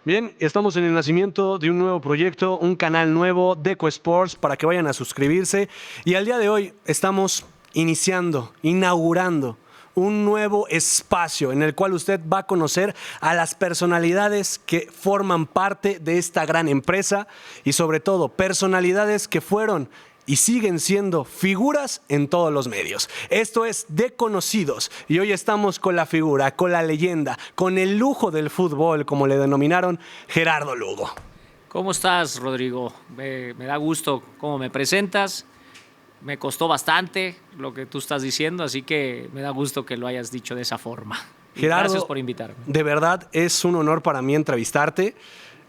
Bien, estamos en el nacimiento de un nuevo proyecto, un canal nuevo, Deco Sports, para que vayan a suscribirse. Y al día de hoy estamos inaugurando un nuevo espacio en el cual usted va a conocer a las personalidades que forman parte de esta gran empresa y sobre todo personalidades que fueron y siguen siendo figuras en todos los medios. Esto es De Conocidos y hoy estamos con la figura, con la leyenda, con el lujo del fútbol, como le denominaron, Gerardo Lugo. ¿Cómo estás, Rodrigo? Me da gusto cómo me presentas. Me costó bastante lo que tú estás diciendo, así que me da gusto que lo hayas dicho de esa forma. Gerardo, gracias por invitarme. De verdad es un honor para mí entrevistarte.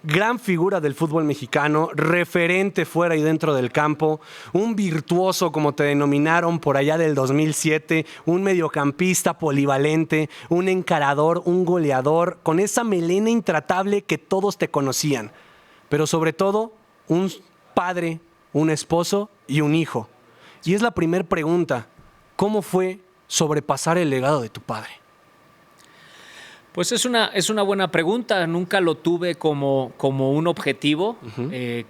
Gran figura del fútbol mexicano, referente fuera y dentro del campo, un virtuoso como te denominaron por allá del 2007, un mediocampista polivalente, un encarador, un goleador, con esa melena intratable que todos te conocían, pero sobre todo un padre, un esposo y un hijo. Y es la primera pregunta, ¿cómo fue sobrepasar el legado de tu padre? Pues es una buena pregunta. Nunca lo tuve como un objetivo,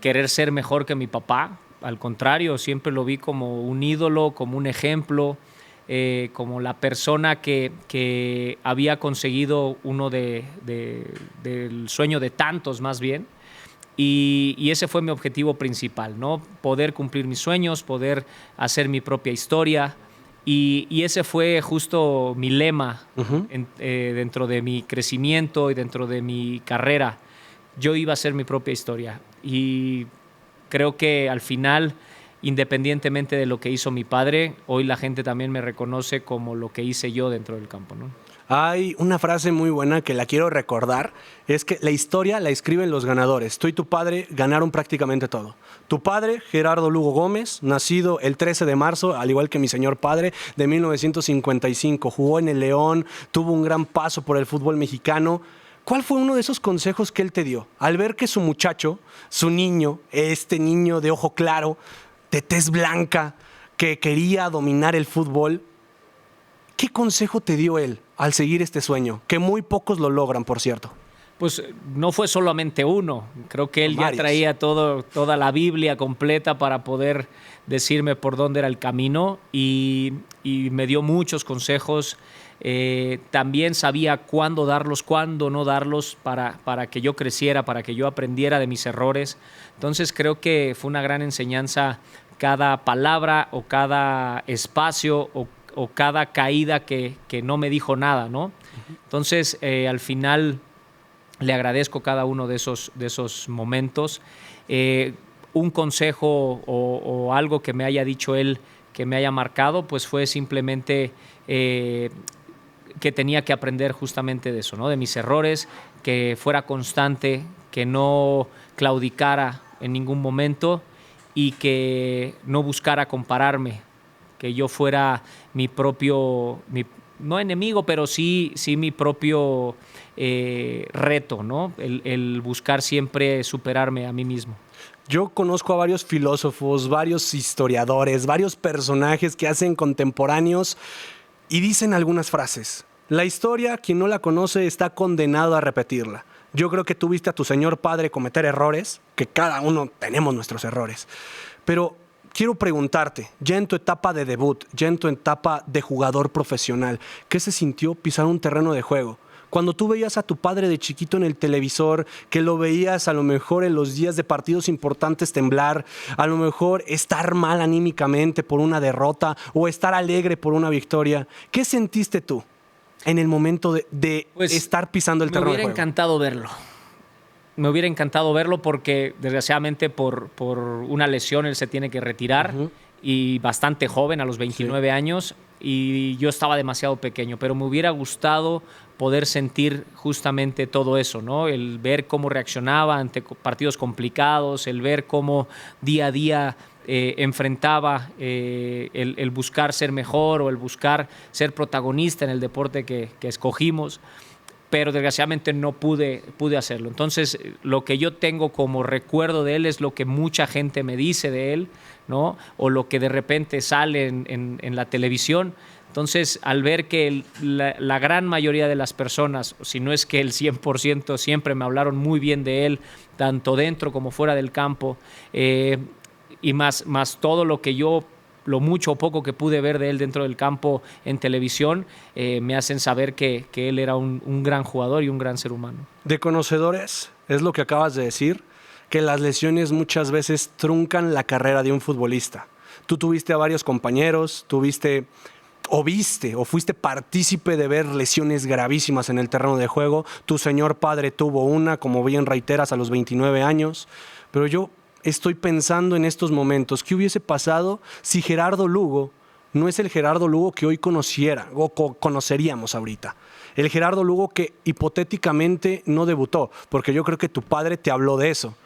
querer ser mejor que mi papá. Al contrario, siempre lo vi como un ídolo, como un ejemplo, como la persona que había conseguido uno del sueño de tantos más bien. Y ese fue mi objetivo principal, ¿no? Poder cumplir mis sueños, poder hacer mi propia historia. Y ese fue justo mi lema dentro de mi crecimiento y dentro de mi carrera. Yo iba a hacer mi propia historia. Y creo que al final, independientemente de lo que hizo mi padre, hoy la gente también me reconoce como lo que hice yo dentro del campo, ¿no? Hay una frase muy buena que la quiero recordar, es que la historia la escriben los ganadores. Tú y tu padre ganaron prácticamente todo. Tu padre, Gerardo Lugo Gómez, nacido el 13 de marzo, al igual que mi señor padre, de 1955. Jugó en el León, tuvo un gran paso por el fútbol mexicano. ¿Cuál fue uno de esos consejos que él te dio? Al ver que su muchacho, su niño, este niño de ojo claro, de tez blanca, que quería dominar el fútbol, ¿qué consejo te dio él al seguir este sueño? Que muy pocos lo logran, por cierto. Pues no fue solamente uno. Creo que él ya traía toda la Biblia completa para poder decirme por dónde era el camino y me dio muchos consejos. También sabía cuándo darlos, cuándo no darlos para que yo creciera, para que yo aprendiera de mis errores. Entonces creo que fue una gran enseñanza cada palabra o cada espacio o cada caída que no me dijo nada, ¿no? Entonces, al final le agradezco cada uno de esos momentos. Un consejo o algo que me haya dicho él que me haya marcado, pues fue simplemente que tenía que aprender justamente de eso, ¿no? De mis errores, que fuera constante, que no claudicara en ningún momento y que no buscara compararme, que yo fuera mi propio, no enemigo, pero sí mi propio reto, ¿no? El buscar siempre superarme a mí mismo. Yo conozco a varios filósofos, varios historiadores, varios personajes que hacen contemporáneos y dicen algunas frases. La historia, quien no la conoce, está condenado a repetirla. Yo creo que tú viste a tu señor padre cometer errores, que cada uno tenemos nuestros errores, pero quiero preguntarte, ya en tu etapa de debut, ya en tu etapa de jugador profesional, ¿qué se sintió pisar un terreno de juego? Cuando tú veías a tu padre de chiquito en el televisor, que lo veías a lo mejor en los días de partidos importantes temblar, a lo mejor estar mal anímicamente por una derrota o estar alegre por una victoria, ¿qué sentiste tú en el momento de estar pisando el terreno de juego? Me hubiera encantado verlo. Me hubiera encantado verlo porque desgraciadamente por una lesión él se tiene que retirar y bastante joven, a los 29 años, y yo estaba demasiado pequeño, pero me hubiera gustado poder sentir justamente todo eso, ¿no? El ver cómo reaccionaba ante partidos complicados, el ver cómo día a día enfrentaba el buscar ser mejor o el buscar ser protagonista en el deporte que escogimos. Pero desgraciadamente no pude hacerlo. Entonces, lo que yo tengo como recuerdo de él es lo que mucha gente me dice de él, ¿no? O lo que de repente sale en la televisión. Entonces, al ver que la gran mayoría de las personas, si no es que el 100%, siempre me hablaron muy bien de él, tanto dentro como fuera del campo, y más todo lo que yo, lo mucho o poco que pude ver de él dentro del campo en televisión, me hacen saber que él era un gran jugador y un gran ser humano. De conocedores, es lo que acabas de decir, que las lesiones muchas veces truncan la carrera de un futbolista. Tú tuviste a varios compañeros, viste o fuiste partícipe de ver lesiones gravísimas en el terreno de juego. Tu señor padre tuvo una, como bien reiteras, a los 29 años. Pero yo estoy pensando en estos momentos, ¿qué hubiese pasado si Gerardo Lugo no es el Gerardo Lugo que hoy conoceríamos ahorita? El Gerardo Lugo que hipotéticamente no debutó, porque yo creo que tu padre te habló de eso,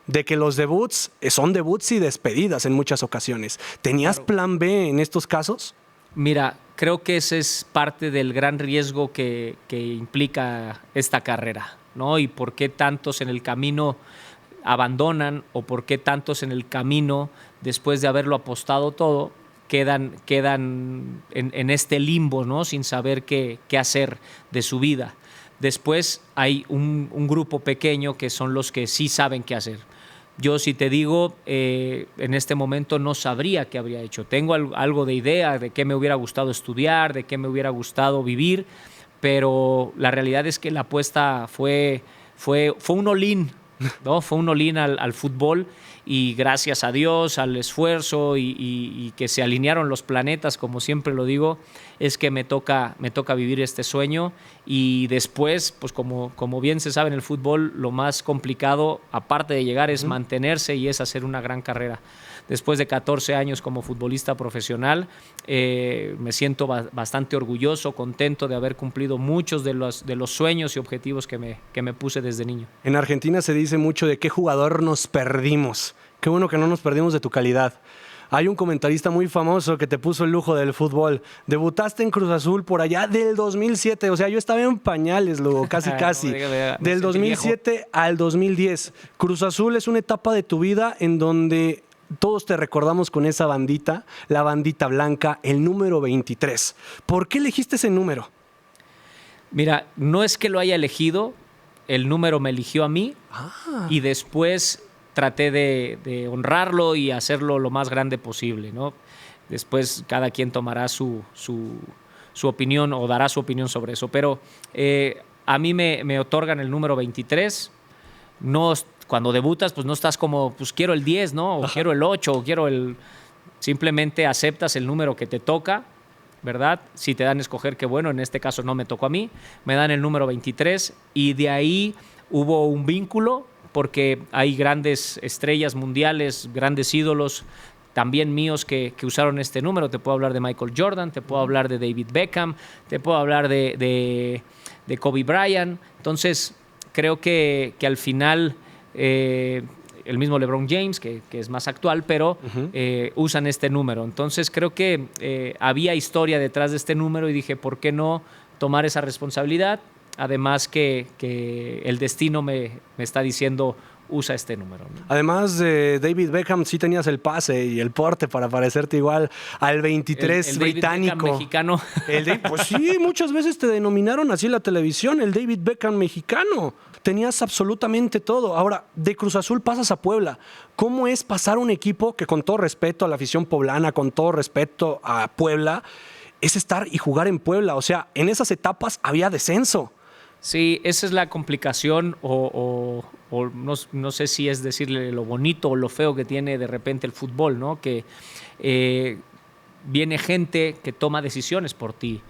de que los debuts son debuts y despedidas en muchas ocasiones. ¿Tenías plan B en estos casos? Mira, creo que ese es parte del gran riesgo que implica esta carrera, ¿no? Y por qué tantos en el camino abandonan, o por qué tantos en el camino, después de haberlo apostado todo, quedan en este limbo, ¿no? Sin saber qué hacer de su vida. Después hay un grupo pequeño que son los que sí saben qué hacer. Yo, si te digo, en este momento no sabría qué habría hecho. Tengo algo de idea de qué me hubiera gustado estudiar, de qué me hubiera gustado vivir, pero la realidad es que la apuesta fue un all-in, ¿no? Fue un all-in al fútbol, y gracias a Dios, al esfuerzo y que se alinearon los planetas, como siempre lo digo, es que me toca vivir este sueño. Y después, pues como bien se sabe en el fútbol, lo más complicado, aparte de llegar, es mantenerse y es hacer una gran carrera. Después de 14 años como futbolista profesional, me siento bastante orgulloso, contento de haber cumplido muchos de los sueños y objetivos que me puse desde niño. En Argentina se dice mucho de qué jugador nos perdimos. Qué bueno que no nos perdimos de tu calidad. Hay un comentarista muy famoso que te puso el lujo del fútbol. Debutaste en Cruz Azul por allá del 2007. O sea, yo estaba en pañales, luego, casi. Del 2007 al 2010. Cruz Azul es una etapa de tu vida en donde todos te recordamos con esa bandita, la bandita blanca, el número 23. ¿Por qué elegiste ese número? Mira, no es que lo haya elegido, el número me eligió a mí, y después traté de honrarlo y hacerlo lo más grande posible, ¿no? Después cada quien tomará su opinión o dará su opinión sobre eso, pero a mí me otorgan el número 23. No, cuando debutas, pues no estás como, pues quiero el 10, ¿no? O quiero el 8, o quiero el... Simplemente aceptas el número que te toca, ¿verdad? Si te dan a escoger, que bueno, en este caso no me tocó a mí, me dan el número 23, y de ahí hubo un vínculo, porque hay grandes estrellas mundiales, grandes ídolos también míos que usaron este número. Te puedo hablar de Michael Jordan, te puedo hablar de David Beckham, te puedo hablar de Kobe Bryant. Entonces, creo que al final el mismo LeBron James, que es más actual, pero usan este número. Entonces, creo que había historia detrás de este número, y dije, ¿por qué no tomar esa responsabilidad? Además que el destino me está diciendo, usa este número, ¿no? Además de David Beckham, sí tenías el pase y el porte para parecerte igual al 23 el británico. David Beckham mexicano. Pues sí, muchas veces te denominaron así en la televisión, el David Beckham mexicano. Tenías absolutamente todo. Ahora, de Cruz Azul pasas a Puebla. ¿Cómo es pasar un equipo que, con todo respeto a la afición poblana, con todo respeto a Puebla, es estar y jugar en Puebla? O sea, en esas etapas había descenso. Sí, esa es la complicación, o no sé si es decirle lo bonito o lo feo que tiene de repente el fútbol, ¿no? Que viene gente que toma decisiones por ti.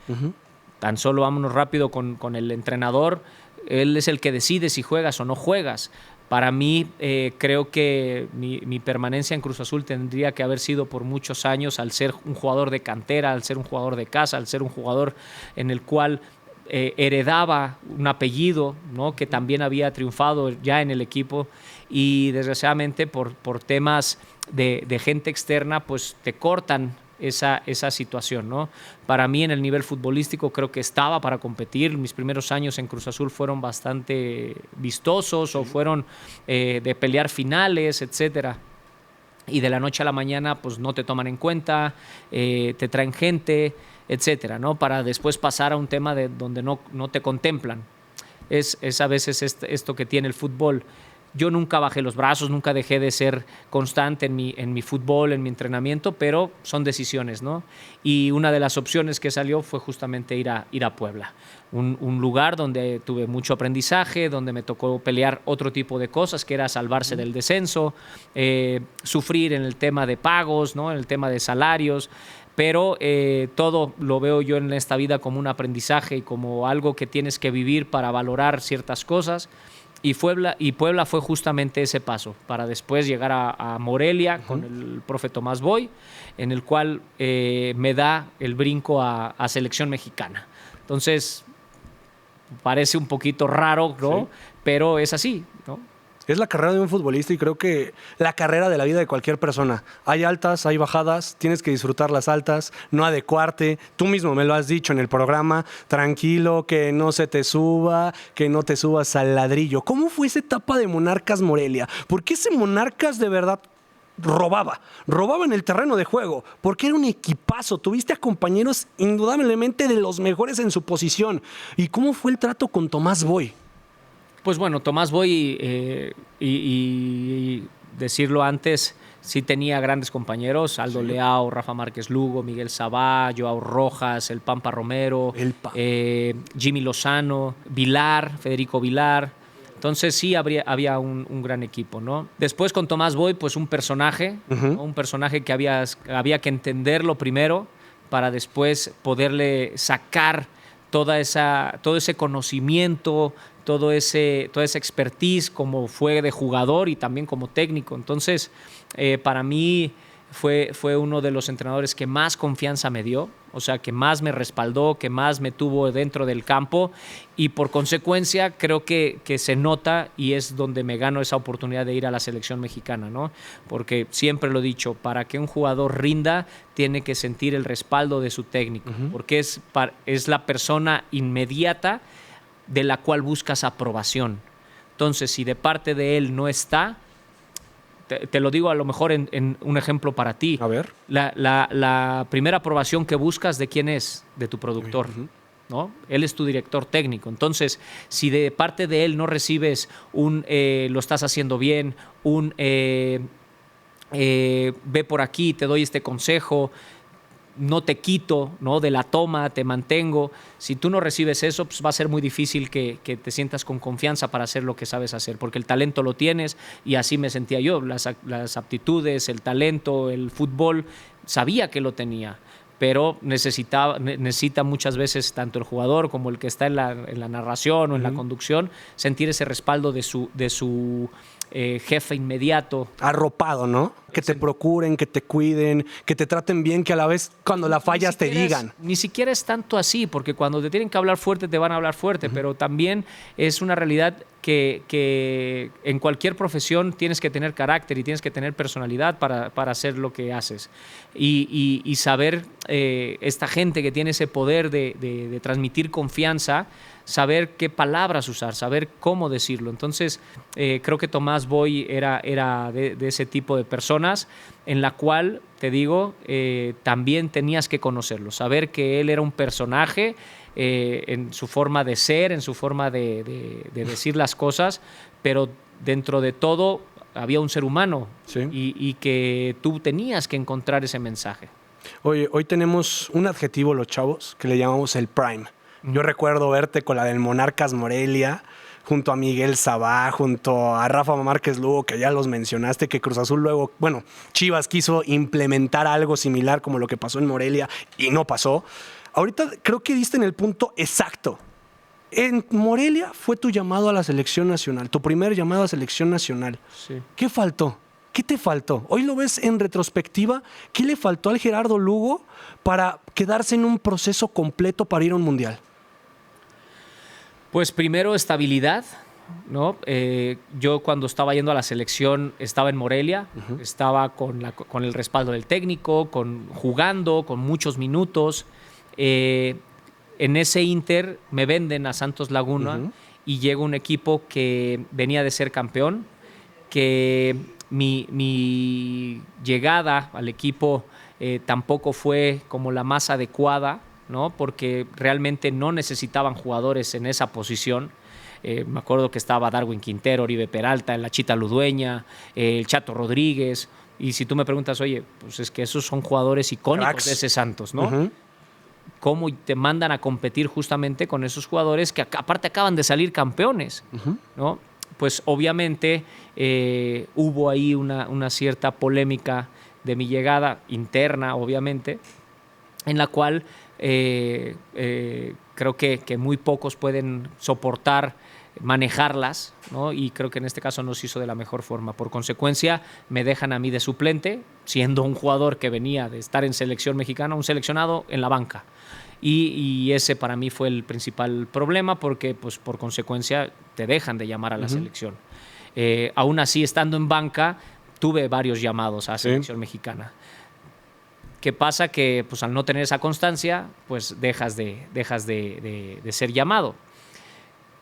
Tan solo vámonos rápido con el entrenador. Él es el que decide si juegas o no juegas. Para mí, creo que mi permanencia en Cruz Azul tendría que haber sido por muchos años, al ser un jugador de cantera, al ser un jugador de casa, al ser un jugador en el cual heredaba un apellido, ¿no? Que también había triunfado ya en el equipo, y desgraciadamente por temas de gente externa, pues te cortan esa situación, ¿no? Para mí, en el nivel futbolístico, creo que estaba para competir. Mis primeros años en Cruz Azul fueron bastante vistosos, o fueron de pelear finales, etcétera. Y de la noche a la mañana, pues no te toman en cuenta, te traen gente, etcétera, ¿no? Para después pasar a un tema de donde no te contemplan. Es a veces esto que tiene el fútbol. Yo nunca bajé los brazos, nunca dejé de ser constante en mi fútbol, en mi entrenamiento, pero son decisiones, ¿no? Y una de las opciones que salió fue justamente ir a Puebla, un lugar donde tuve mucho aprendizaje, donde me tocó pelear otro tipo de cosas, que era salvarse del descenso, sufrir en el tema de pagos, ¿no? En el tema de salarios, pero todo lo veo yo en esta vida como un aprendizaje y como algo que tienes que vivir para valorar ciertas cosas. Y Puebla fue justamente ese paso para después llegar a Morelia con el profe Tomás Boy, en el cual me da el brinco a selección mexicana. Entonces, parece un poquito raro, ¿no? Sí. Pero es así, ¿no? Es la carrera de un futbolista y creo que la carrera de la vida de cualquier persona. Hay altas, hay bajadas, tienes que disfrutar las altas, no adecuarte. Tú mismo me lo has dicho en el programa, tranquilo, que no se te suba, que no te subas al ladrillo. ¿Cómo fue esa etapa de Monarcas Morelia? ¿Por qué ese Monarcas de verdad robaba en el terreno de juego? Porque era un equipazo, tuviste a compañeros indudablemente de los mejores en su posición. ¿Y cómo fue el trato con Tomás Boy? Pues bueno, Tomás Boy, y decirlo antes, sí tenía grandes compañeros, Aldo Leao, Rafa Márquez Lugo, Miguel Sabá, Joao Rojas, el Pampa Romero, Jimmy Lozano, Federico Vilar. Entonces sí había un gran equipo, ¿no? Después con Tomás Boy, pues un personaje, ¿no? Un personaje que había que entenderlo primero para después poderle sacar todo ese conocimiento, toda esa expertise como fue de jugador y también como técnico. Entonces, para mí fue uno de los entrenadores que más confianza me dio, o sea, que más me respaldó, que más me tuvo dentro del campo y por consecuencia creo que se nota y es donde me gano esa oportunidad de ir a la selección mexicana, ¿no? Porque siempre lo he dicho, para que un jugador rinda tiene que sentir el respaldo de su técnico, porque es la persona inmediata de la cual buscas aprobación. Entonces, si de parte de él no está, te lo digo a lo mejor en un ejemplo para ti. A ver. La primera aprobación que buscas, ¿de quién es? De tu productor, ¿no? Él es tu director técnico. Entonces, si de parte de él no recibes lo estás haciendo bien, ve por aquí, te doy este consejo, no te quito, ¿no? De la toma, te mantengo. Si tú no recibes eso, pues va a ser muy difícil que te sientas con confianza para hacer lo que sabes hacer, porque el talento lo tienes y así me sentía yo. Las aptitudes, el talento, el fútbol, sabía que lo tenía, pero necesita muchas veces tanto el jugador como el que está en la narración o en la conducción sentir ese respaldo de su jefe inmediato. Arropado, ¿no? Que te procuren, que te cuiden, que te traten bien, que a la vez cuando la fallas te digan. Ni siquiera es tanto así, porque cuando te tienen que hablar fuerte, te van a hablar fuerte, pero también es una realidad que en cualquier profesión tienes que tener carácter y tienes que tener personalidad para hacer lo que haces. Y saber, esta gente que tiene ese poder de transmitir confianza, saber qué palabras usar, saber cómo decirlo. Entonces, creo que Tomás Boy era de ese tipo de personas en la cual, te digo, también tenías que conocerlo, saber que él era un personaje en su forma de ser, en su forma de decir las cosas, pero dentro de todo había un ser humano, sí, y que tú tenías que encontrar ese mensaje. Oye, hoy tenemos un adjetivo los chavos que le llamamos el prime. Yo recuerdo verte con la del Monarcas Morelia, junto a Miguel Sabá, junto a Rafa Márquez Lugo, que ya los mencionaste, que Cruz Azul luego, bueno, Chivas quiso implementar algo similar como lo que pasó en Morelia y no pasó. Ahorita creo que diste en el punto exacto. En Morelia fue tu llamado a la selección nacional, tu primer llamado a selección nacional. Sí. ¿Qué faltó? ¿Qué te faltó? Hoy lo ves en retrospectiva. ¿Qué le faltó al Gerardo Lugo para quedarse en un proceso completo para ir a un mundial? Pues primero estabilidad, ¿no? Yo cuando estaba yendo a la selección estaba en Morelia, estaba con el respaldo del técnico, jugando, con muchos minutos. En ese Inter me venden a Santos Laguna y llega un equipo que venía de ser campeón, que mi llegada al equipo tampoco fue como la más adecuada ¿no? Porque realmente no necesitaban jugadores en esa posición. Me acuerdo que estaba Darwin Quintero, Oribe Peralta, la Chita Ludueña, el Chato Rodríguez. Y si tú me preguntas, oye, pues es que esos son jugadores icónicos Cracks. de ese Santos, ¿no? Cómo te mandan a competir justamente con esos jugadores que aparte acaban de salir campeones, ¿no? Pues obviamente hubo ahí una cierta polémica de mi llegada interna, obviamente, en la cual creo que muy pocos pueden soportar manejarlas, ¿no? Y creo que en este caso no se hizo de la mejor forma. Por consecuencia, me dejan a mí de suplente, siendo un jugador que venía de estar en selección mexicana, un seleccionado en la banca. Y ese para mí fue el principal problema porque, pues, por consecuencia, te dejan de llamar a la selección. Aún así, estando en banca, tuve varios llamados a la selección mexicana. ¿Qué pasa? Que pues, al no tener esa constancia, pues dejas de ser llamado.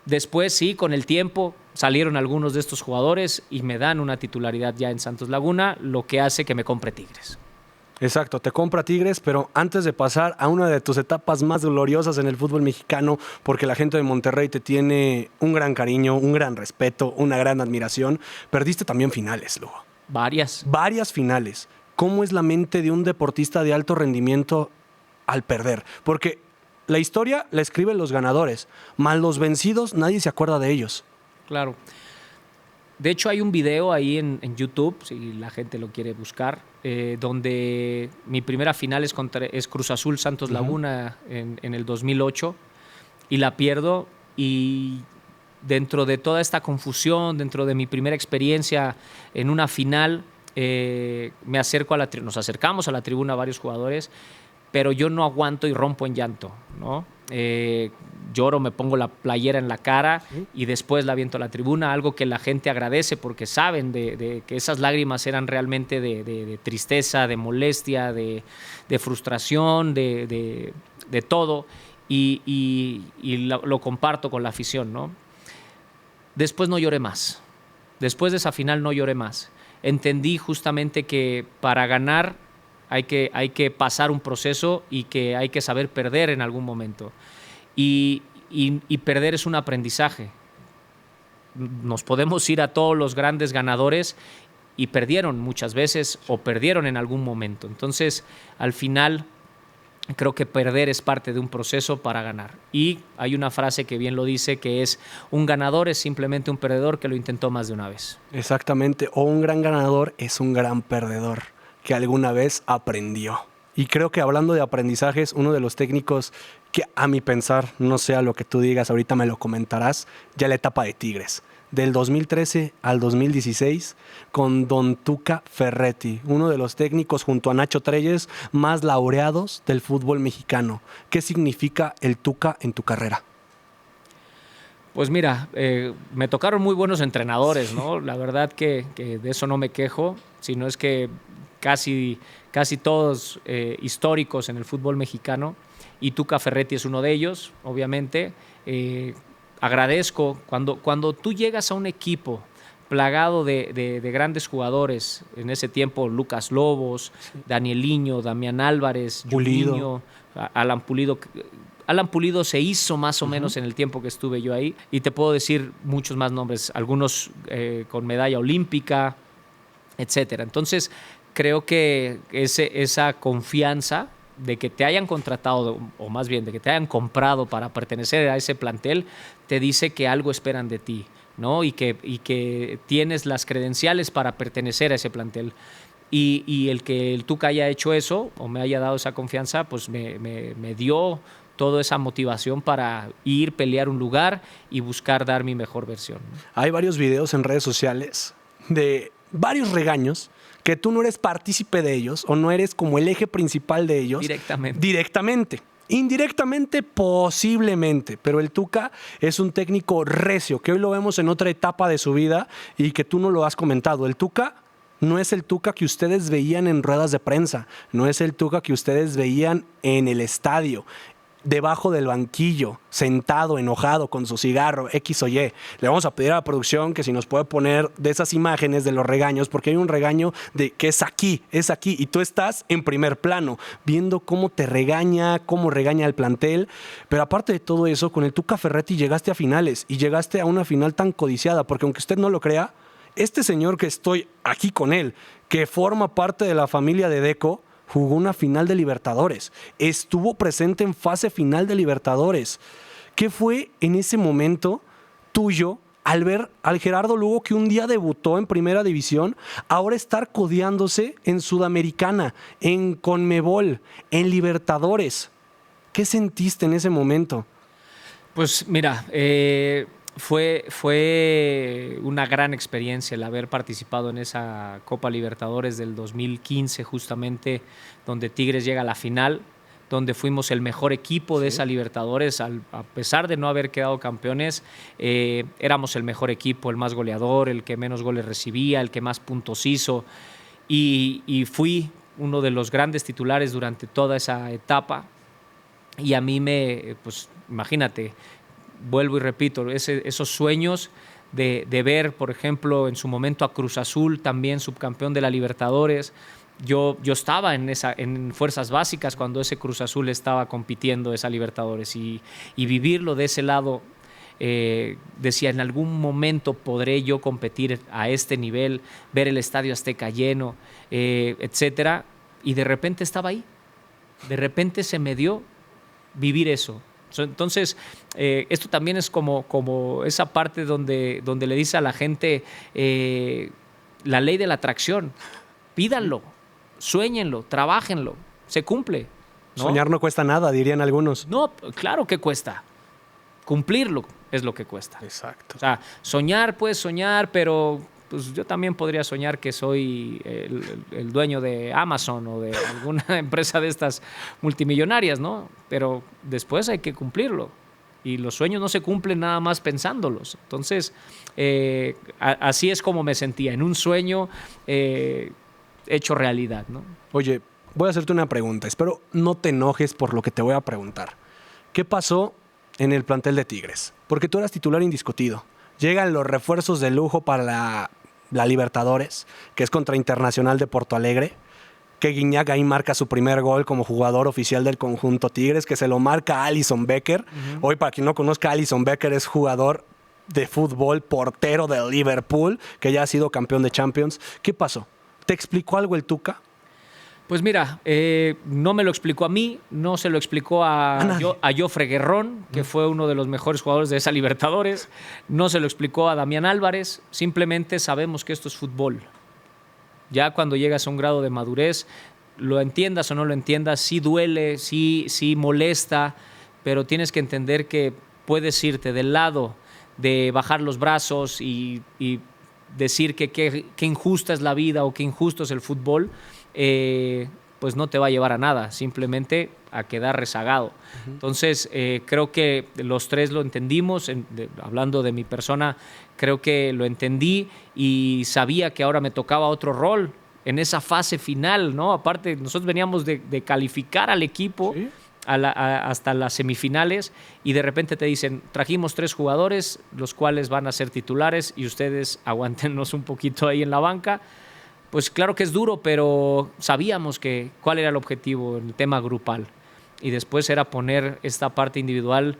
Después, sí, con el tiempo salieron algunos de estos jugadores y me dan una titularidad ya en Santos Laguna, lo que hace que me compre Tigres. Exacto, te compra Tigres, pero antes de pasar a una de tus etapas más gloriosas en el fútbol mexicano, porque la gente de Monterrey te tiene un gran cariño, un gran respeto, una gran admiración, perdiste también finales, Lugo. Varias finales. ¿Cómo es la mente de un deportista de alto rendimiento al perder? Porque la historia la escriben los ganadores, más los vencidos nadie se acuerda de ellos. Claro. De hecho, hay un video ahí en YouTube, si la gente lo quiere buscar, donde mi primera final es Cruz Azul Santos Laguna en el 2008 y la pierdo, y dentro de toda esta confusión, dentro de mi primera experiencia en una final, me acerco nos acercamos a la tribuna varios jugadores, pero yo no aguanto y rompo en llanto, ¿no? Lloro, me pongo la playera en la cara y después la aviento a la tribuna, algo que la gente agradece porque saben de que esas lágrimas eran realmente de tristeza, de molestia, de frustración, de todo, y lo comparto con la afición, ¿no? Después no lloré más. Después de esa final no lloré más. Entendí justamente que para ganar hay que pasar un proceso y que hay que saber perder en algún momento. Y perder es un aprendizaje. Nos podemos ir a todos los grandes ganadores y perdieron muchas veces o perdieron en algún momento. Entonces, al final, creo que perder es parte de un proceso para ganar. Y hay una frase que bien lo dice, que es: un ganador es simplemente un perdedor que lo intentó más de una vez. Exactamente, o un gran ganador es un gran perdedor que alguna vez aprendió. Y creo que hablando de aprendizajes, uno de los técnicos que a mi pensar, no sé a lo que tú digas, ahorita me lo comentarás, ya la etapa de Tigres, del 2013 al 2016, con Don Tuca Ferretti, uno de los técnicos junto a Nacho Treyes más laureados del fútbol mexicano. ¿Qué significa el Tuca en tu carrera? Pues mira, me tocaron muy buenos entrenadores, ¿no? La verdad que de eso no me quejo, sino es que casi todos históricos en el fútbol mexicano, y Tuca Ferretti es uno de ellos, obviamente. Agradezco cuando tú llegas a un equipo plagado de grandes jugadores, en ese tiempo Lucas Lobos, Danieliño, Damián Álvarez, Juninho, Alan Pulido. Alan Pulido se hizo más o menos en el tiempo que estuve yo ahí, y te puedo decir muchos más nombres, algunos con medalla olímpica, etcétera. Entonces, creo que esa confianza de que te hayan contratado, o más bien de que te hayan comprado para pertenecer a ese plantel, te dice que algo esperan de ti, ¿no? Y que tienes las credenciales para pertenecer a ese plantel. Y el que el Tuca haya hecho eso, o me haya dado esa confianza, pues me dio toda esa motivación para ir, pelear un lugar y buscar dar mi mejor versión. Hay varios videos en redes sociales de varios regaños que tú no eres partícipe de ellos o no eres como el eje principal de ellos. Directamente. Indirectamente, posiblemente, pero el Tuca es un técnico recio, que hoy lo vemos en otra etapa de su vida y que tú no lo has comentado. El Tuca no es el Tuca que ustedes veían en ruedas de prensa, no es el Tuca que ustedes veían en el estadio. debajo del banquillo, sentado, enojado, con su cigarro, X o Y. Le vamos a pedir a la producción que si nos puede poner de esas imágenes de los regaños, porque hay un regaño de que es aquí, y tú estás en primer plano, viendo cómo te regaña, cómo regaña el plantel. Pero aparte de todo eso, con el Tuca Ferretti llegaste a finales, y llegaste a una final tan codiciada, porque aunque usted no lo crea, este señor que estoy aquí con él, que forma parte de la familia de Deco, jugó una final de Libertadores. Estuvo presente en fase final de Libertadores. ¿Qué fue en ese momento tuyo al ver al Gerardo Lugo, que un día debutó en Primera División, ahora estar codeándose en Sudamericana, en Conmebol, en Libertadores? ¿Qué sentiste en ese momento? Pues mira, fue una gran experiencia el haber participado en esa Copa Libertadores del 2015, justamente donde Tigres llega a la final, donde fuimos el mejor equipo de esa Libertadores, a pesar de no haber quedado campeones, éramos el mejor equipo, el más goleador, el que menos goles recibía, el que más puntos hizo, y fui uno de los grandes titulares durante toda esa etapa, y a mí pues imagínate, vuelvo y repito, esos sueños de ver, por ejemplo, en su momento a Cruz Azul, también subcampeón de la Libertadores. Yo estaba en Fuerzas Básicas cuando ese Cruz Azul estaba compitiendo esa Libertadores, y vivirlo de ese lado, decía, en algún momento podré yo competir a este nivel, ver el Estadio Azteca lleno, etcétera, y de repente estaba ahí, de repente se me dio vivir eso. Entonces, esto también es como esa parte donde le dice a la gente la ley de la atracción. Pídanlo, suéñenlo, trabajenlo, se cumple, ¿no? Soñar no cuesta nada, dirían algunos. No, claro que cuesta. Cumplirlo es lo que cuesta. Exacto. O sea, soñar, puedes soñar, pero pues yo también podría soñar que soy el dueño de Amazon o de alguna empresa de estas multimillonarias, ¿no? Pero después hay que cumplirlo. Y los sueños no se cumplen nada más pensándolos. Entonces, así es como me sentía, en un sueño hecho realidad, ¿no? Oye, voy a hacerte una pregunta. Espero no te enojes por lo que te voy a preguntar. ¿Qué pasó en el plantel de Tigres? Porque tú eras titular indiscutido. Llegan los refuerzos de lujo para la Libertadores, que es contra Internacional de Porto Alegre, que Guiñac ahí marca su primer gol como jugador oficial del conjunto Tigres, que se lo marca Alisson Becker. Hoy, para quien no conozca, Alisson Becker es jugador de fútbol, portero del Liverpool, que ya ha sido campeón de Champions. ¿Qué pasó? ¿Te explicó algo el Tuca? Pues mira, no me lo explicó a mí, no se lo explicó a Jofre Guerrón, que fue uno de los mejores jugadores de esa Libertadores, no se lo explicó a Damián Álvarez, simplemente sabemos que esto es fútbol. Ya cuando llegas a un grado de madurez, lo entiendas o no lo entiendas, sí duele, sí molesta, pero tienes que entender que puedes irte del lado de bajar los brazos y decir que injusta es la vida o que injusto es el fútbol, pues no te va a llevar a nada, simplemente a quedar rezagado. Entonces, creo que los tres lo entendimos, hablando de mi persona, creo que lo entendí y sabía que ahora me tocaba otro rol en esa fase final, ¿no? Aparte, nosotros veníamos de calificar al equipo, ¿sí?, hasta las semifinales, y de repente te dicen, trajimos 3 jugadores, los cuales van a ser titulares y ustedes aguántenos un poquito ahí en la banca. Pues claro que es duro, pero sabíamos cuál era el objetivo en el tema grupal. Y después era poner esta parte individual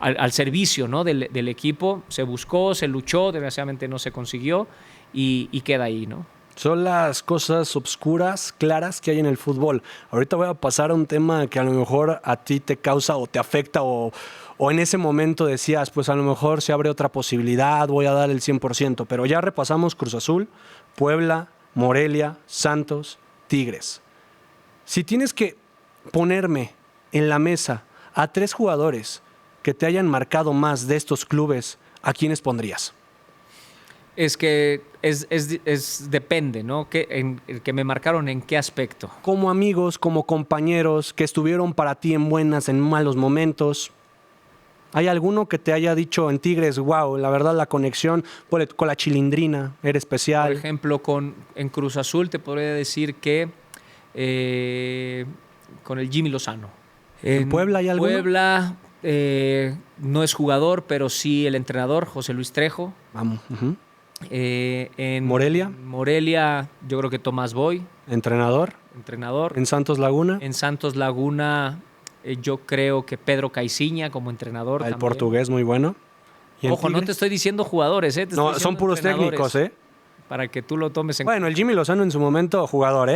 al servicio, ¿no?, del equipo. Se buscó, se luchó, desgraciadamente no se consiguió y queda ahí, ¿no? Son las cosas obscuras, claras que hay en el fútbol. Ahorita voy a pasar a un tema que a lo mejor a ti te causa o te afecta o en ese momento decías, pues a lo mejor se abre otra posibilidad, voy a dar el 100%. Pero ya repasamos Cruz Azul, Puebla, Morelia, Santos, Tigres. Si tienes que ponerme en la mesa a 3 jugadores que te hayan marcado más de estos clubes, ¿a quiénes pondrías? Es que depende, ¿no? Que me marcaron en qué aspecto. Como amigos, como compañeros, que estuvieron para ti en buenas, en malos momentos. ¿Hay alguno que te haya dicho en Tigres, wow, la verdad la conexión con la Chilindrina era especial? Por ejemplo, en Cruz Azul te podría decir que con el Jimmy Lozano. ¿En Puebla hay alguno? Puebla no es jugador, pero sí el entrenador, José Luis Trejo. Vamos. En ¿Morelia? Morelia, yo creo que Tomás Boy. ¿Entrenador? Entrenador. ¿En Santos Laguna? En Santos Laguna, yo creo que Pedro Caiciña como entrenador. El también. portugués muy bueno. Ojo, no te estoy diciendo jugadores, te estoy no, son puros técnicos, para que tú lo tomes en cuenta. Bueno, el Jimmy Lozano en su momento jugador,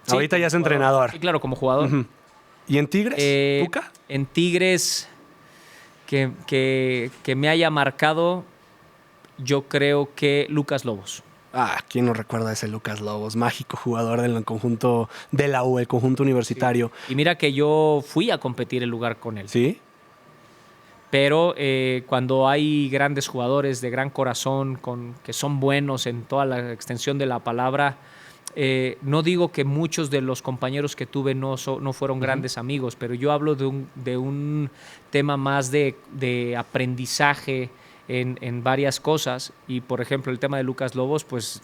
Sí, ahorita ya es jugador. entrenador. Sí, claro, como jugador. ¿Y en Tigres? ¿Tuca? En Tigres, que me haya marcado, yo creo que Lucas Lobos. ¿Quién no recuerda a ese Lucas Lobos? Mágico jugador del conjunto de la U, el conjunto universitario. Sí. Y mira que yo fui a competir el lugar con él. ¿Sí? Pero cuando hay grandes jugadores de gran corazón, que son buenos en toda la extensión de la palabra, no digo que muchos de los compañeros que tuve no fueron grandes amigos, pero yo hablo de un tema más de aprendizaje en varias cosas. Y por ejemplo el tema de Lucas Lobos, pues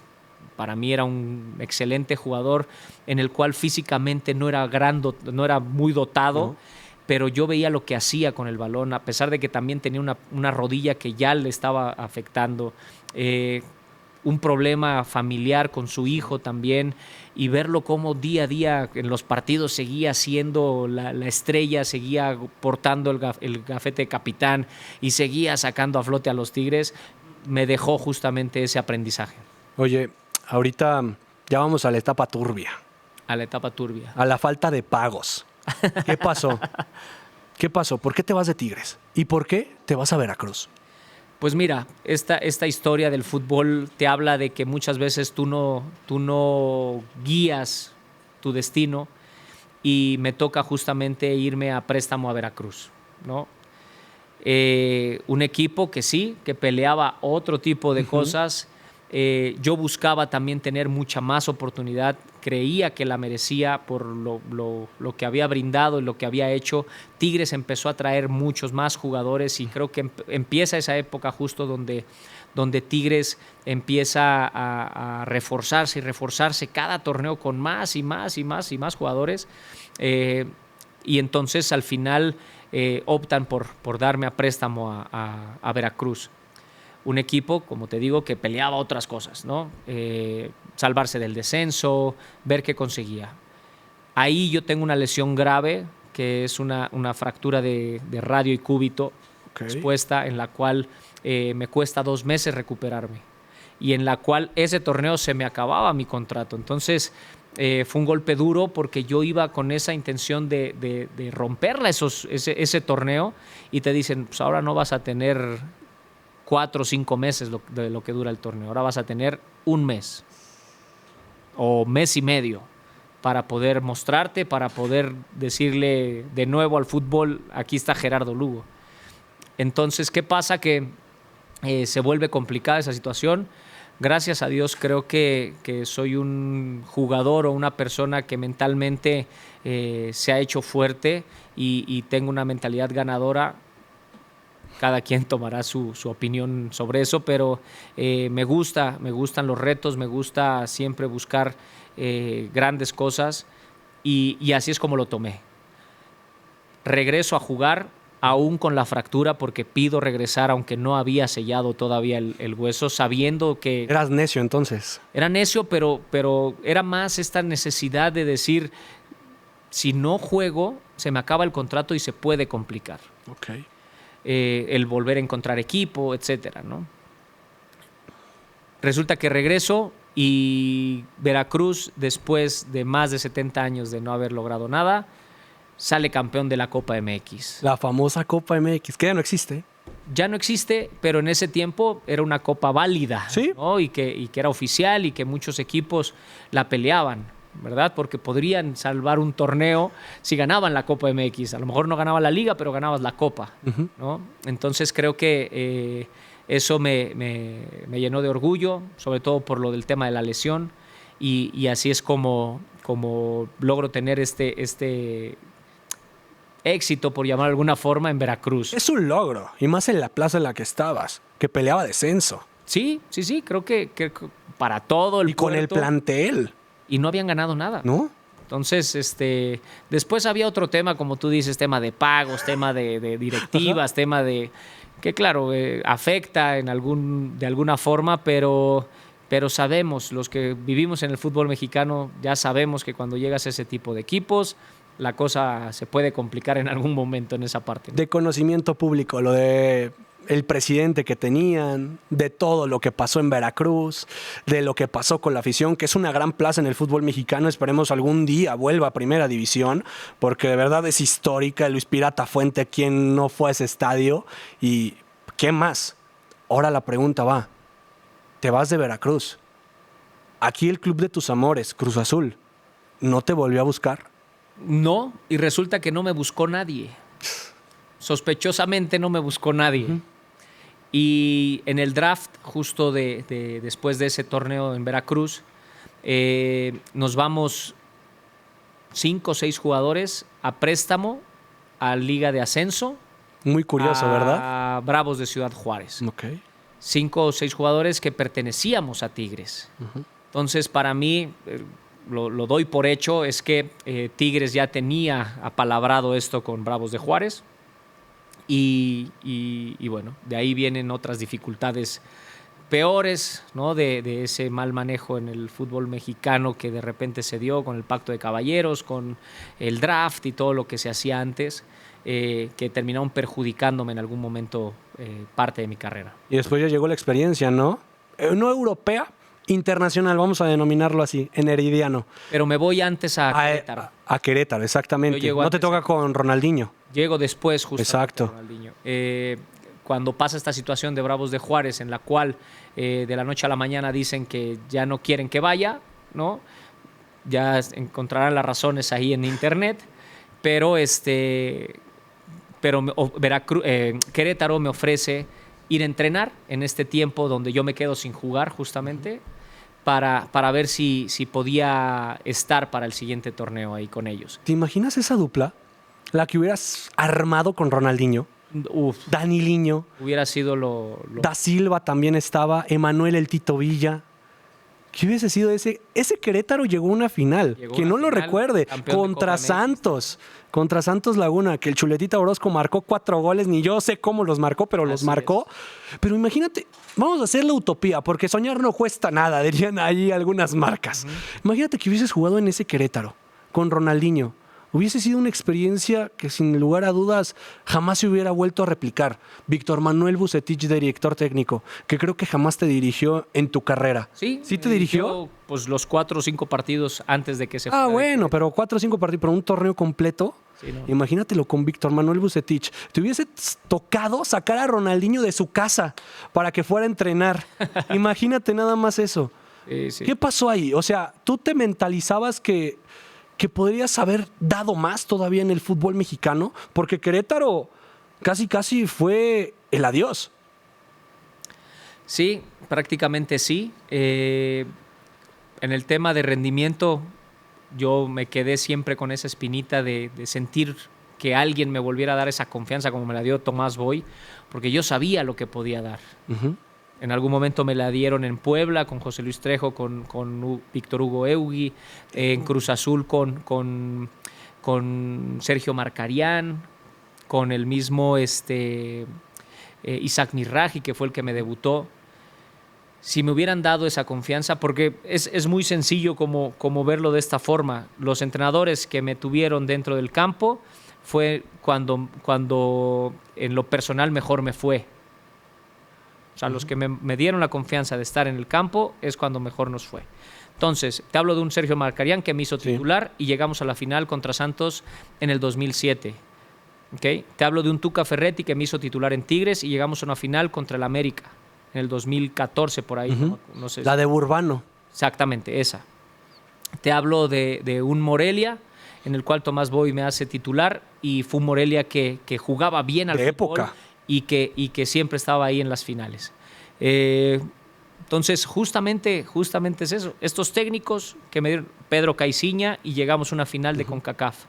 para mí era un excelente jugador en el cual físicamente no era muy dotado. No. Pero yo veía lo que hacía con el balón, a pesar de que también tenía una rodilla que ya le estaba afectando, un problema familiar con su hijo también, y verlo como día a día en los partidos seguía siendo la estrella, seguía portando el gafete de capitán y seguía sacando a flote a los Tigres, me dejó justamente ese aprendizaje. Oye, ahorita ya vamos a la etapa turbia. A la etapa turbia. A la falta de pagos. ¿Qué pasó? ¿Qué pasó? ¿Por qué te vas de Tigres? ¿Y por qué te vas a Veracruz? Pues mira, esta historia del fútbol te habla de que muchas veces tú no guías tu destino, y me toca justamente irme a préstamo a Veracruz, ¿no? Un equipo que peleaba otro tipo de cosas. Yo buscaba también tener mucha más oportunidad, creía que la merecía por lo que había brindado y lo que había hecho. Tigres empezó a traer muchos más jugadores y creo que empieza esa época justo donde Tigres empieza a reforzarse y reforzarse cada torneo con más y más y más y más jugadores, y entonces al final optan por darme a préstamo a Veracruz. Un equipo, como te digo, que peleaba otras cosas, ¿no? Salvarse del descenso, ver qué conseguía. Ahí yo tengo una lesión grave, que es una fractura de radio y cúbito expuesta, en la cual me cuesta 2 meses recuperarme, y en la cual ese torneo se me acababa mi contrato. Entonces fue un golpe duro, porque yo iba con esa intención de romperla ese torneo, y te dicen, pues ahora no vas a tener 4 o 5 meses de lo que dura el torneo. Ahora vas a tener 1 mes o mes y medio para poder mostrarte, para poder decirle de nuevo al fútbol, aquí está Gerardo Lugo. Entonces, ¿qué pasa? Que se vuelve complicada esa situación. Gracias a Dios creo que soy un jugador o una persona que mentalmente se ha hecho fuerte y tengo una mentalidad ganadora. Cada quien tomará su opinión sobre eso, pero me gustan los retos, me gusta siempre buscar grandes cosas, y así es como lo tomé. Regreso a jugar aún con la fractura, porque pido regresar aunque no había sellado todavía el hueso, sabiendo que... ¿Eras necio entonces? Era necio, pero era más esta necesidad de decir, si no juego, se me acaba el contrato y se puede complicar. Ok. El volver a encontrar equipo, etcétera, ¿no? Resulta que regreso, y Veracruz, después de más de 70 años de no haber logrado nada, sale campeón de la Copa MX. La famosa Copa MX, que ya no existe. Ya no existe, pero en ese tiempo era una copa válida, ¿sí? ¿no? y que era oficial, y que muchos equipos la peleaban, ¿verdad? Porque podrían salvar un torneo si ganaban la Copa MX. A lo mejor no ganabas la Liga, pero ganabas la Copa, ¿no? Entonces creo que eso me llenó de orgullo, sobre todo por lo del tema de la lesión, y así es como logro tener este éxito, por llamar de alguna forma, en Veracruz. Es un logro, y más en la plaza en la que estabas, que peleaba descenso. Sí, creo que para todo el y con puerto, el plantel. y no habían ganado nada. ¿No? Entonces, después había otro tema, como tú dices, tema de pagos, tema de directivas, tema de que claro, afecta de alguna forma, pero sabemos, los que vivimos en el fútbol mexicano, ya sabemos que cuando llegas a ese tipo de equipos, la cosa se puede complicar en algún momento en esa parte, ¿no? De conocimiento público, lo de el presidente que tenían, de todo lo que pasó en Veracruz, de lo que pasó con la afición, que es una gran plaza en el fútbol mexicano. Esperemos algún día vuelva a Primera División, porque de verdad es histórica. Luis Pirata Fuente, quien no fue a ese estadio. ¿Y qué más? Ahora la pregunta va, te vas de Veracruz. Aquí el club de tus amores, Cruz Azul, ¿no te volvió a buscar? No, y resulta que no me buscó nadie. Sospechosamente no me buscó nadie. Uh-huh. Y en el draft, justo después de ese torneo en Veracruz, nos vamos 5 o 6 jugadores a préstamo a Liga de Ascenso. Muy curioso, ¿verdad? A Bravos de Ciudad Juárez. Okay. 5 o 6 jugadores que pertenecíamos a Tigres. Uh-huh. Entonces, para mí, lo doy por hecho, es que Tigres ya tenía apalabrado esto con Bravos de Juárez. Y bueno, de ahí vienen otras dificultades peores, ¿no? De ese mal manejo en el fútbol mexicano que de repente se dio con el pacto de caballeros, con el draft y todo lo que se hacía antes, que terminaron perjudicándome en algún momento parte de mi carrera. Y después ya llegó la experiencia, ¿no? No europea, internacional, vamos a denominarlo así, en Herediano. Pero me voy antes a Querétaro. A Querétaro, exactamente. No te toca con Ronaldinho. Llego después, justo. Exacto. Con Ronaldinho. Cuando pasa esta situación de Bravos de Juárez, en la cual de la noche a la mañana dicen que ya no quieren que vaya, ¿no? Ya encontrarán las razones ahí en internet, pero Querétaro me ofrece ir a entrenar en este tiempo donde yo me quedo sin jugar justamente para ver si podía estar para el siguiente torneo ahí con ellos. ¿Te imaginas esa dupla? La que hubieras armado con Ronaldinho. Uf, Daniliño. Hubiera sido lo... Da Silva también estaba. Emanuel El Tito Villa. ¿Qué hubiese sido ese? Ese Querétaro llegó a una final. Que no lo recuerde. Contra Santos. Contra Santos Laguna. Que el Chuletita Orozco marcó 4 goles. Ni yo sé cómo los marcó, pero los marcó. Pero imagínate, vamos a hacer la utopía, porque soñar no cuesta nada, dirían ahí algunas marcas. Imagínate que hubieses jugado en ese Querétaro con Ronaldinho. Hubiese sido una experiencia que sin lugar a dudas jamás se hubiera vuelto a replicar. Víctor Manuel Vucetich, director técnico, que creo que jamás te dirigió en tu carrera. ¿Sí? ¿Sí te dirigió? Pues los 4 o 5 partidos antes de que se fuera. Bueno, pero 4 o 5 partidos, pero un torneo completo. Sí, no. Imagínatelo con Víctor Manuel Vucetich. Te hubiese tocado sacar a Ronaldinho de su casa para que fuera a entrenar. Imagínate nada más eso. Sí. ¿Qué pasó ahí? O sea, ¿tú te mentalizabas que podrías haber dado más todavía en el fútbol mexicano? Porque Querétaro casi fue el adiós. Sí, prácticamente sí. En el tema de rendimiento, yo me quedé siempre con esa espinita de sentir que alguien me volviera a dar esa confianza como me la dio Tomás Boy, porque yo sabía lo que podía dar. Uh-huh. En algún momento me la dieron en Puebla con José Luis Trejo, con Víctor Hugo Eugui, en Cruz Azul con Sergio Marcarián, con el mismo Isaac Miraji, que fue el que me debutó. Si me hubieran dado esa confianza, porque es muy sencillo como verlo de esta forma. Los entrenadores que me tuvieron dentro del campo fue cuando en lo personal mejor me fue. O sea, los que me dieron la confianza de estar en el campo es cuando mejor nos fue. Entonces, te hablo de un Sergio Marcarián que me hizo titular y llegamos a la final contra Santos en el 2007. ¿Okay? Te hablo de un Tuca Ferretti que me hizo titular en Tigres y llegamos a una final contra el América en el 2014, por ahí. Uh-huh. No sé. La de Urbano. Exactamente, esa. Te hablo de un Morelia en el cual Tomás Boy me hace titular y fue un Morelia que jugaba bien al de fútbol. Época. Y que siempre estaba ahí en las finales. Entonces, justamente es eso. Estos técnicos que me dieron Pedro Caiciña y llegamos a una final de CONCACAF.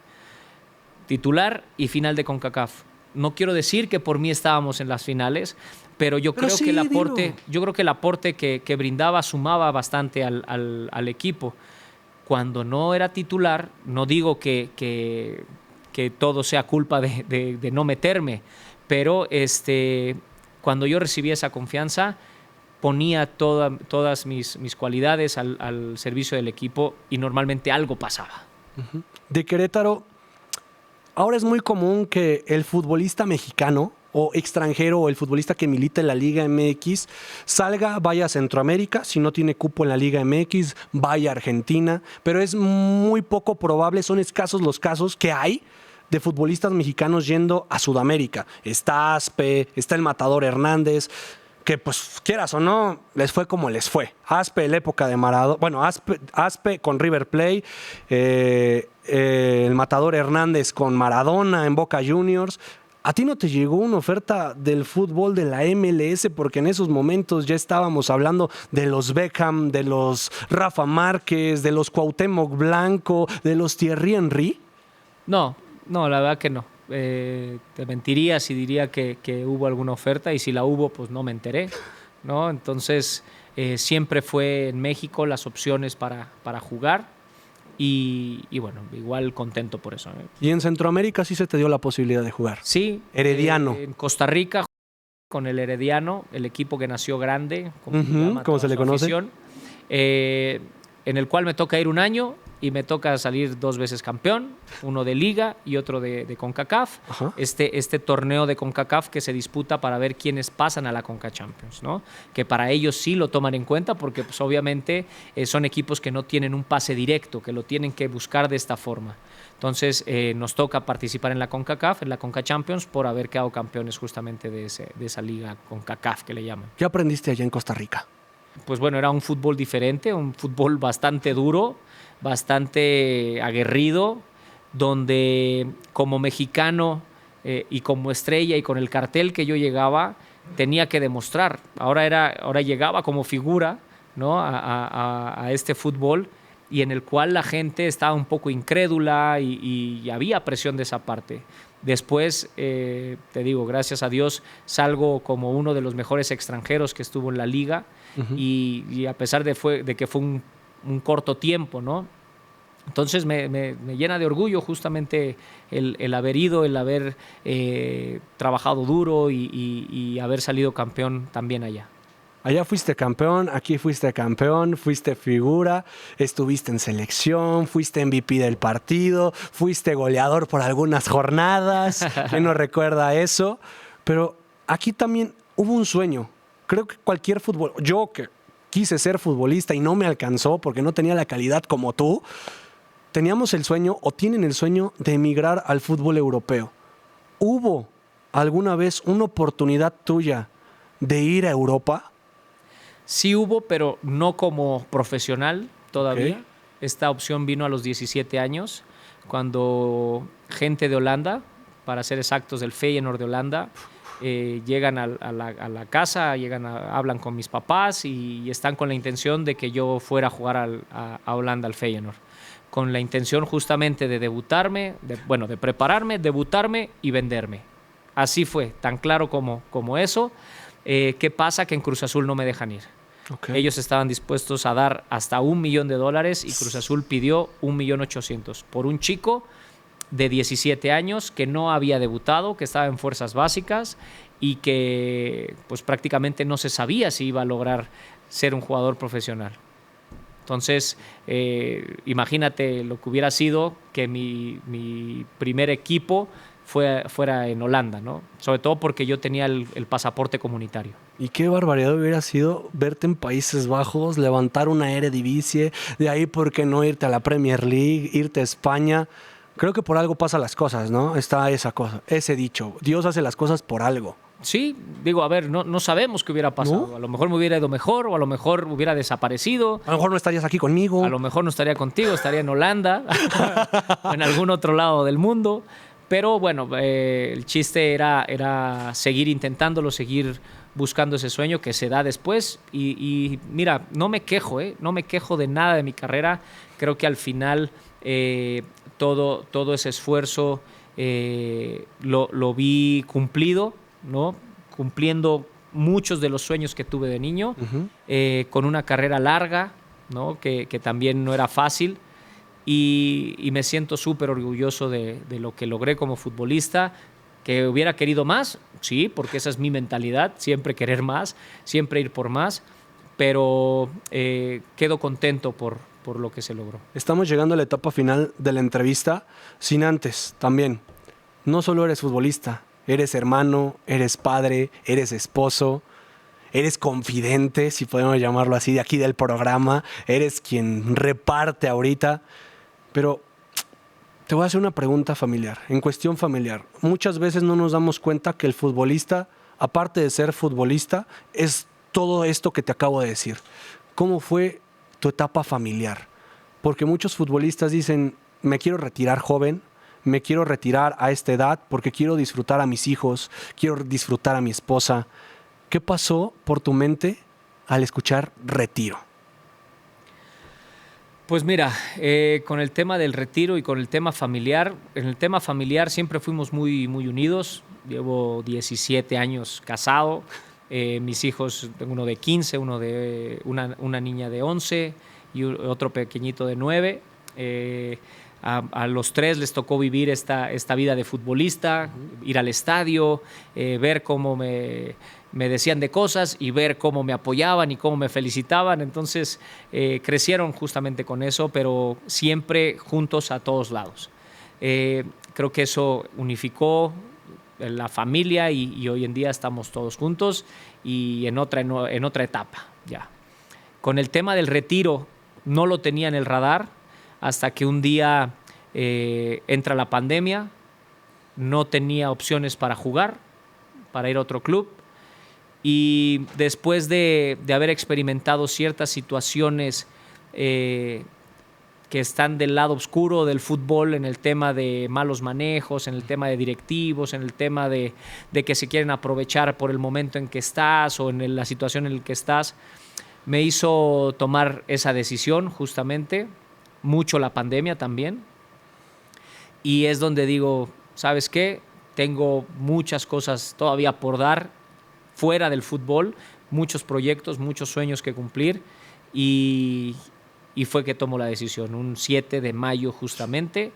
Titular y final de CONCACAF. No quiero decir que por mí estábamos en las finales, pero yo creo que el aporte que brindaba sumaba bastante al equipo. cuando no era titular, no digo que todo sea culpa de no meterme, pero cuando yo recibí esa confianza, ponía todas mis cualidades al servicio del equipo y normalmente algo pasaba. De Querétaro, ahora es muy común que el futbolista mexicano o extranjero o el futbolista que milita en la Liga MX salga, vaya a Centroamérica, si no tiene cupo en la Liga MX, vaya a Argentina, pero es muy poco probable, son escasos los casos que hay de futbolistas mexicanos yendo a Sudamérica. Está Aspe, está el Matador Hernández, que pues quieras o no, les fue como les fue. Aspe en la época de Maradona, bueno, Aspe con River Plate, el Matador Hernández con Maradona en Boca Juniors. ¿A ti no te llegó una oferta del fútbol de la MLS? Porque en esos momentos ya estábamos hablando de los Beckham, de los Rafa Márquez, de los Cuauhtémoc Blanco, de los Thierry Henry. No, la verdad que no. Te mentiría si diría que hubo alguna oferta, y si la hubo, pues no me enteré, ¿no? Entonces, siempre fue en México las opciones para jugar. Y bueno, igual contento por eso. ¿Y en Centroamérica sí se te dio la posibilidad de jugar? Sí. Herediano. En Costa Rica, con el Herediano, el equipo que nació grande, como se le conoce. Afición, en el cual me toca ir un año y me toca salir 2 veces campeón, uno de Liga y otro de CONCACAF. Ajá. Este torneo de CONCACAF que se disputa para ver quiénes pasan a la CONCACHAMPIONS, ¿no? Que para ellos sí lo toman en cuenta, porque pues, obviamente son equipos que no tienen un pase directo, que lo tienen que buscar de esta forma. Entonces nos toca participar en la CONCACAF, en la CONCACHAMPIONS, por haber quedado campeones justamente de esa liga CONCACAF que le llaman. ¿Qué aprendiste allá en Costa Rica? Pues bueno, era un fútbol diferente, un fútbol bastante duro, bastante aguerrido, donde como mexicano y como estrella y con el cartel que yo llegaba, tenía que demostrar. Ahora llegaba como figura, ¿no? a este fútbol, y en el cual la gente estaba un poco incrédula y había presión de esa parte. Después, te digo, gracias a Dios, salgo como uno de los mejores extranjeros que estuvo en la liga. Uh-huh. y a pesar de que fue un corto tiempo, ¿no? Entonces me llena de orgullo justamente el haber ido, el haber trabajado duro y haber salido campeón también allá. Allá fuiste campeón, aquí fuiste campeón, fuiste figura, estuviste en selección, fuiste MVP del partido, fuiste goleador por algunas jornadas, ¿quién no recuerda eso? Pero aquí también hubo un sueño. Creo que cualquier fútbol, yo que quise ser futbolista y no me alcanzó porque no tenía la calidad como tú, teníamos el sueño o tienen el sueño de emigrar al fútbol europeo. ¿Hubo alguna vez una oportunidad tuya de ir a Europa? Sí hubo, pero no como profesional todavía. Okay. Esta opción vino a los 17 años, cuando gente de Holanda, para ser exactos del Feyenoord de Holanda, llegan a la casa, hablan con mis papás y están con la intención de que yo fuera a jugar a Holanda, al Feyenoord. Con la intención justamente de debutarme, de prepararme, debutarme y venderme. Así fue, tan claro como eso. ¿Qué pasa? Que en Cruz Azul no me dejan ir. Okay. Ellos estaban dispuestos a dar hasta $1 millón y Cruz Azul pidió 1.800.000 por un chico de 17 años que no había debutado, que estaba en fuerzas básicas y que pues prácticamente no se sabía si iba a lograr ser un jugador profesional. Entonces, imagínate lo que hubiera sido que mi primer equipo fuera en Holanda, ¿no? Sobre todo porque yo tenía el pasaporte comunitario. Y qué barbaridad hubiera sido verte en Países Bajos, levantar una Eredivisie, de ahí por qué no irte a la Premier League, irte a España. Creo que por algo pasan las cosas, ¿no? Está esa cosa, ese dicho, Dios hace las cosas por algo. Sí, digo, a ver, no sabemos qué hubiera pasado. ¿No? A lo mejor me hubiera ido mejor, o a lo mejor hubiera desaparecido. A lo mejor no estarías aquí conmigo. A lo mejor no estaría contigo, estaría en Holanda o en algún otro lado del mundo. Pero bueno, el chiste era seguir intentándolo, seguir buscando ese sueño que se da después. Y mira, no me quejo, no me quejo de nada de mi carrera. Creo que al final todo ese esfuerzo lo vi cumplido, ¿no? Cumpliendo muchos de los sueños que tuve de niño, uh-huh. Con una carrera larga, ¿no? Que también no era fácil. y me siento súper orgulloso de lo que logré como futbolista. ¿Que hubiera querido más? Sí, porque esa es mi mentalidad, siempre querer más, siempre ir por más, pero quedo contento por lo que se logró. Estamos llegando a la etapa final de la entrevista, sin antes también. No solo eres futbolista, eres hermano, eres padre, eres esposo, eres confidente, si podemos llamarlo así, de aquí del programa, eres quien reparte ahorita, pero te voy a hacer una pregunta familiar, en cuestión familiar. Muchas veces no nos damos cuenta que el futbolista, aparte de ser futbolista, es todo esto que te acabo de decir. ¿Cómo fue tu etapa familiar? Porque muchos futbolistas dicen, me quiero retirar joven, me quiero retirar a esta edad porque quiero disfrutar a mis hijos, quiero disfrutar a mi esposa. ¿Qué pasó por tu mente al escuchar retiro? Pues mira, con el tema del retiro y con el tema familiar, en el tema familiar siempre fuimos muy, muy unidos. Llevo 17 años casado, mis hijos, tengo uno de 15, una niña de 11 y otro pequeñito de 9. A los 3 les tocó vivir esta vida de futbolista, ir al estadio, ver cómo me decían de cosas y ver cómo me apoyaban y cómo me felicitaban. Entonces crecieron justamente con eso, pero siempre juntos a todos lados. Creo que eso unificó la familia y hoy en día estamos todos juntos y en otra etapa ya. Con el tema del retiro no lo tenía en el radar hasta que un día entra la pandemia, no tenía opciones para jugar, para ir a otro club. Y después de haber experimentado ciertas situaciones que están del lado oscuro del fútbol, en el tema de malos manejos, en el tema de directivos, en el tema de que se quieren aprovechar por el momento en que estás o en la situación en la que estás, me hizo tomar esa decisión justamente, mucho la pandemia también. Y es donde digo, ¿sabes qué? Tengo muchas cosas todavía por dar fuera del fútbol, muchos proyectos, muchos sueños que cumplir y fue que tomo la decisión, un 7 de mayo justamente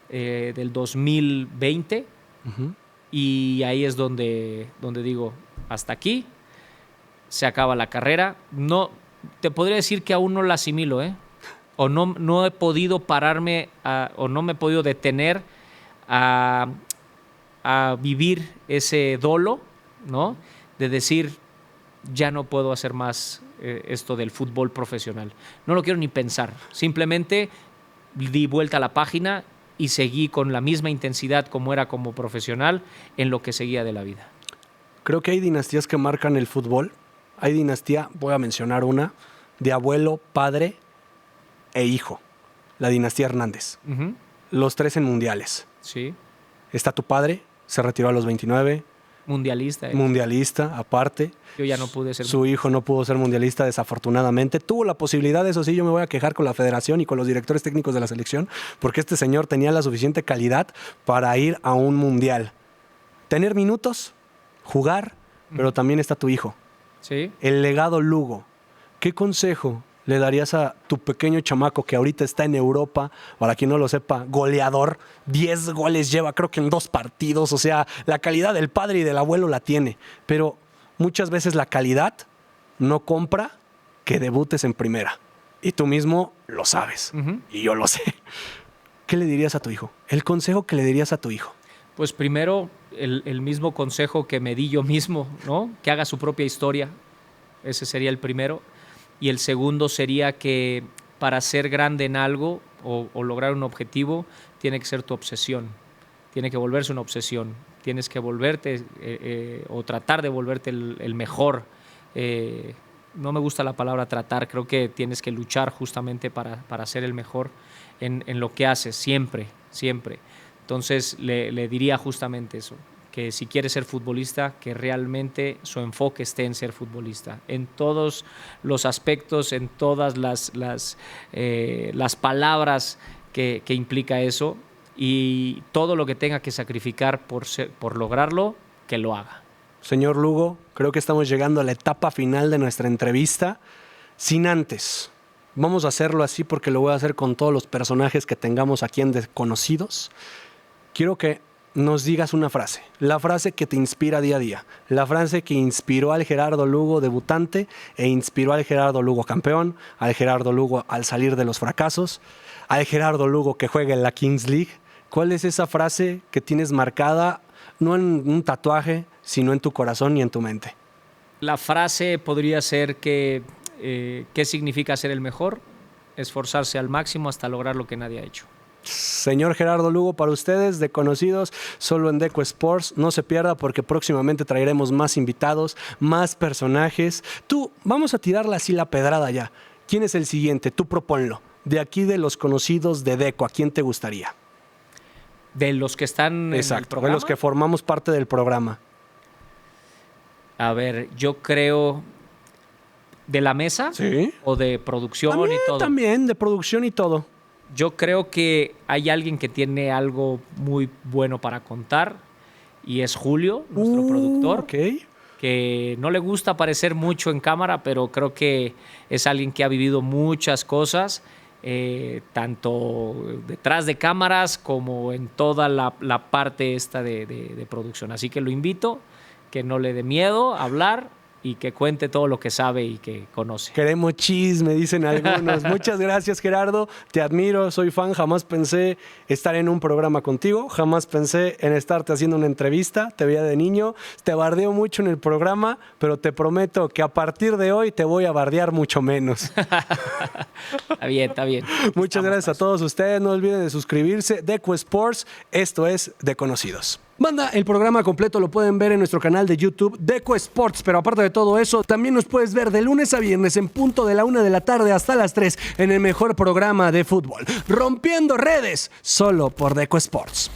del 2020 y ahí es donde digo, hasta aquí, se acaba la carrera. No, te podría decir que aún no la asimilo, o no he podido pararme o no me he podido detener a vivir ese dolo, ¿no? De decir, ya no puedo hacer más esto del fútbol profesional. No lo quiero ni pensar. Simplemente di vuelta a la página y seguí con la misma intensidad como era como profesional en lo que seguía de la vida. Creo que hay dinastías que marcan el fútbol. Hay dinastía, voy a mencionar una, de abuelo, padre e hijo. La dinastía Hernández. Uh-huh. Los 3 en mundiales. Sí. Está tu padre, se retiró a los 29. Mundialista. Mundialista, aparte. Yo ya no pude ser. Su hijo no pudo ser mundialista, desafortunadamente. Tuvo la posibilidad, eso sí, yo me voy a quejar con la federación y con los directores técnicos de la selección, porque este señor tenía la suficiente calidad para ir a un mundial. Tener minutos, jugar, pero también está tu hijo. Sí. El legado Lugo. ¿Qué consejo le darías a tu pequeño chamaco que ahorita está en Europa? Para quien no lo sepa, goleador, 10 goles lleva, creo que en 2 partidos. O sea, la calidad del padre y del abuelo la tiene. Pero muchas veces la calidad no compra que debutes en primera. Y tú mismo lo sabes. Uh-huh. Y yo lo sé. ¿Qué le dirías a tu hijo? El consejo que le dirías a tu hijo. Pues primero, el mismo consejo que me di yo mismo, ¿no? Que haga su propia historia. Ese sería el primero. Y el segundo sería que para ser grande en algo o lograr un objetivo, tiene que ser tu obsesión. Tiene que volverse una obsesión. Tienes que volverte o tratar de volverte el mejor. No me gusta la palabra tratar, creo que tienes que luchar justamente para ser el mejor en lo que haces, siempre, siempre. Entonces le diría justamente eso, que si quiere ser futbolista, que realmente su enfoque esté en ser futbolista, en todos los aspectos, en todas las palabras que implica eso, y todo lo que tenga que sacrificar por lograrlo, que lo haga. Señor Lugo, creo que estamos llegando a la etapa final de nuestra entrevista. Sin antes, Vamos a hacerlo así porque lo voy a hacer con todos los personajes que tengamos aquí en Desconocidos. Quiero que nos digas una frase, la frase que te inspira día a día, la frase que inspiró al Gerardo Lugo debutante e inspiró al Gerardo Lugo campeón, al Gerardo Lugo al salir de los fracasos, al Gerardo Lugo que juega en la Kings League. ¿Cuál es esa frase que tienes marcada, no en un tatuaje, sino en tu corazón y en tu mente? La frase podría ser que ¿qué significa ser el mejor? Esforzarse al máximo hasta lograr lo que nadie ha hecho. Señor Gerardo Lugo, para ustedes, Desconocidos, solo en Deco Sports. No se pierda porque próximamente traeremos más invitados, más personajes. Tú, vamos a tirarle así la pedrada ya. ¿Quién es el siguiente? Tú proponlo. De aquí de los conocidos de Deco, ¿a quién te gustaría? De los que están en el programa. De los que formamos parte del programa. A ver, yo creo... ¿De la mesa? Sí. ¿O de producción También, y todo? También, de producción y todo. Yo creo que hay alguien que tiene algo muy bueno para contar y es Julio, nuestro productor. Ok. Que no le gusta aparecer mucho en cámara, pero creo que es alguien que ha vivido muchas cosas, tanto detrás de cámaras como en toda la parte esta de producción. Así que lo invito, que no le dé miedo a hablar y que cuente todo lo que sabe y que conoce. Queremos chisme, dicen algunos. Muchas gracias, Gerardo. Te admiro, soy fan. Jamás pensé estar en un programa contigo. Jamás pensé en estarte haciendo una entrevista. Te veía de niño. Te bardeo mucho en el programa, pero te prometo que a partir de hoy te voy a bardear mucho menos. Está bien, está bien. Muchas gracias a todos ustedes. No olviden de suscribirse. Deco Sports. Esto es Desconocidos. Banda, el programa completo lo pueden ver en nuestro canal de YouTube Deco Sports, pero aparte de todo eso, también nos puedes ver de lunes a viernes en punto de la 1 de la tarde hasta las 3 en el mejor programa de fútbol, Rompiendo Redes, solo por Deco Sports.